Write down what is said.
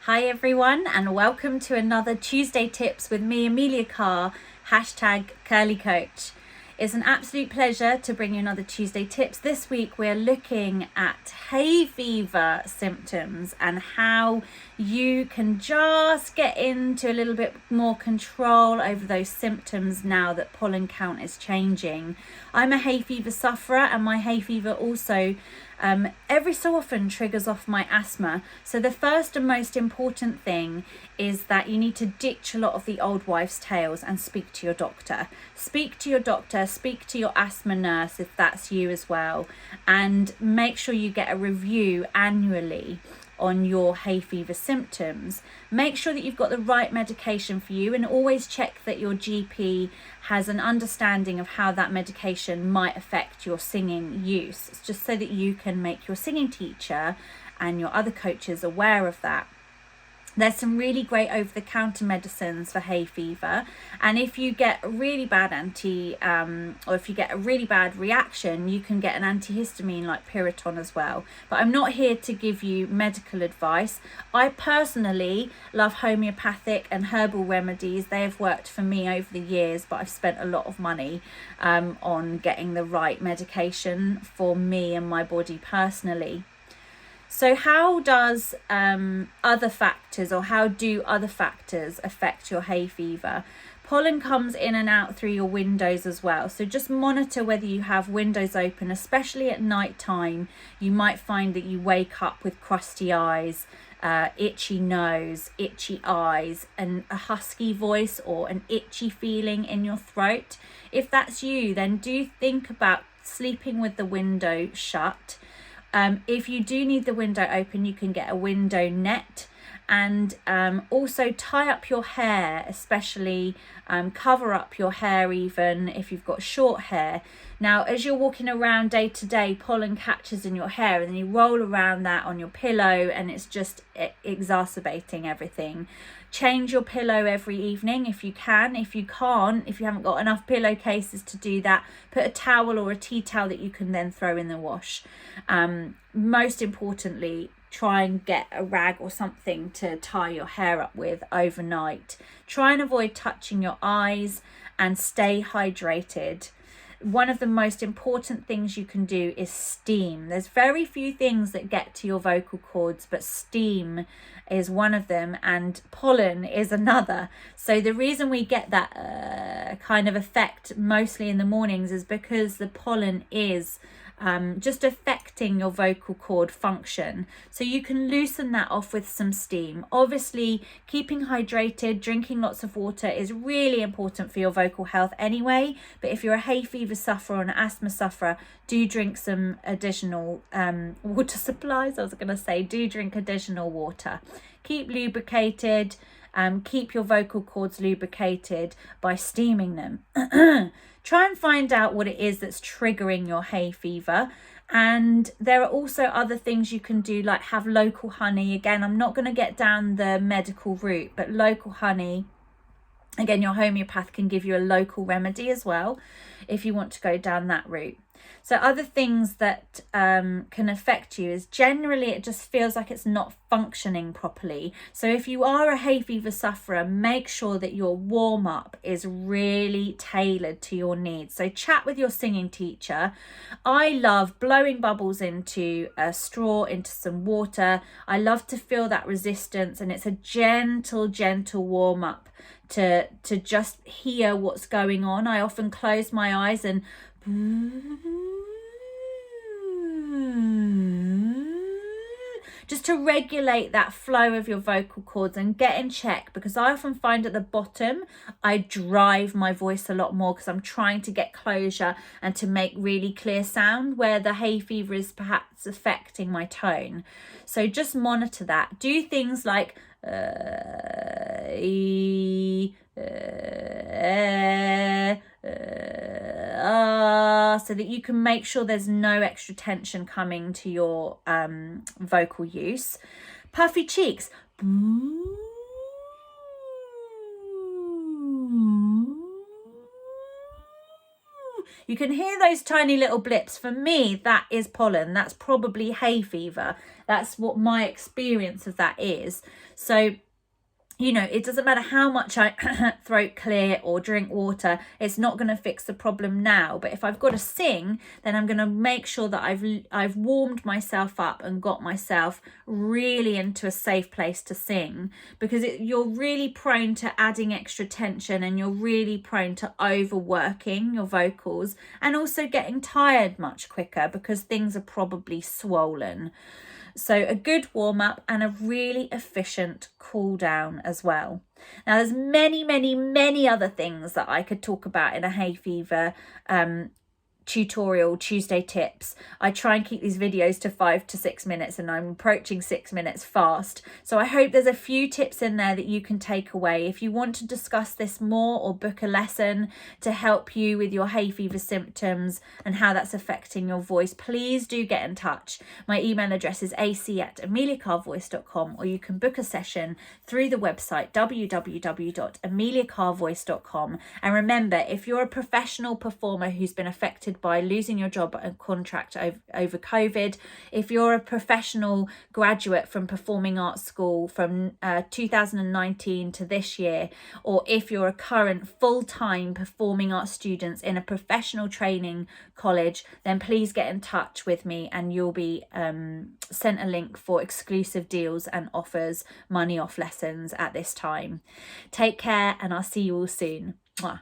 Hi everyone, and welcome to another Tuesday Tips with me, Amelia Carr, #CurlyCoach. It's an absolute pleasure to bring you another Tuesday Tips. This week we're looking at hay fever symptoms and how you can just get into a little bit more control over those symptoms now that pollen count is changing. I'm a hay fever sufferer, and my hay fever also every so often triggers off my asthma. So the first and most important thing is that you need to ditch a lot of the old wives' tales and speak to your doctor. Speak to your doctor, speak to your asthma nurse if that's you as well, and make sure you get a review annually on your hay fever symptoms. Make sure that you've got the right medication for you, and always check that your GP has an understanding of how that medication might affect your singing use. It's just so that you can make your singing teacher and your other coaches aware of that. There's some really great over-the-counter medicines for hay fever, and if you get a really bad or if you get a really bad reaction, you can get an antihistamine like Piriton as well. But I'm not here to give you medical advice. I personally love homeopathic and herbal remedies. They have worked for me over the years, but I've spent a lot of money on getting the right medication for me and my body personally. So how does other factors affect your hay fever? Pollen comes in and out through your windows as well. So just monitor whether you have windows open, especially at night time. You might find that you wake up with crusty eyes, itchy nose, itchy eyes, and a husky voice or an itchy feeling in your throat. If that's you, then do think about sleeping with the window shut. If you do need the window open, you can get a window net, and also tie up your hair, especially cover up your hair even if you've got short hair. Now, as you're walking around day to day, pollen catches in your hair, and then you roll around that on your pillow, and it's just exacerbating everything. Change your pillow every evening if you can. If you can't, if you haven't got enough pillowcases to do that, put a towel or a tea towel that you can then throw in the wash. Most importantly, try and get a rag or something to tie your hair up with overnight. Try and avoid touching your eyes, and stay hydrated. One of the most important things you can do is steam. There's very few things that get to your vocal cords, but steam is one of them, and pollen is another. So the reason we get that kind of effect mostly in the mornings is because the pollen is just affecting your vocal cord function. So you can loosen that off with some steam. Obviously, keeping hydrated, drinking lots of water is really important for your vocal health anyway. But if you're a hay fever sufferer or an asthma sufferer, do drink some additional water supplies. Do drink additional water. Keep lubricated. Keep your vocal cords lubricated by steaming them. Try and find out what it is that's triggering your hay fever. And there are also other things you can do, like have local honey. Again, I'm not going to get down the medical route, but local honey, again, your homeopath can give you a local remedy as well if you want to go down that route. So other things that can affect you is generally it just feels like it's not functioning properly. So if you are a hay fever sufferer, make sure that your warm up is really tailored to your needs. So chat with your singing teacher. I love blowing bubbles into a straw, into some water. I love to feel that resistance, and it's a gentle warm up to just hear what's going on. I often close my eyes and just to regulate that flow of your vocal cords and get in check, because I often find at the bottom I drive my voice a lot more because I'm trying to get closure and to make really clear sound, where the hay fever is perhaps affecting my tone. So just monitor that. Do things like so that you can make sure there's no extra tension coming to your vocal use. Puffy cheeks. you can hear those tiny little blips. For me, that is pollen. That's probably hay fever. That's what my experience of that is. So, you know, it doesn't matter how much I throat clear or drink water, it's not going to fix the problem now. But if I've got to sing, then I'm going to make sure that I've warmed myself up and got myself really into a safe place to sing, because you're really prone to adding extra tension, and you're really prone to overworking your vocals and also getting tired much quicker because things are probably swollen. So a good warm up and a really efficient cool down as well. Now there's many other things that I could talk about in a hay fever tutorial Tuesday tips. I try and keep these videos to 5 to 6 minutes, and I'm approaching 6 minutes fast. So I hope there's a few tips in there that you can take away. If you want to discuss this more or book a lesson to help you with your hay fever symptoms and how that's affecting your voice, please do get in touch. My email address is ac@ameliacarvoice.com, or you can book a session through the website www.ameliacarvoice.com. And remember, if you're a professional performer who's been affected by losing your job and contract over COVID, if you're a professional graduate from performing arts school from 2019 to this year, or if you're a current full-time performing arts student in a professional training college, then please get in touch with me and you'll be sent a link for exclusive deals and offers, money off lessons at this time. Take care, and I'll see you all soon. Mwah.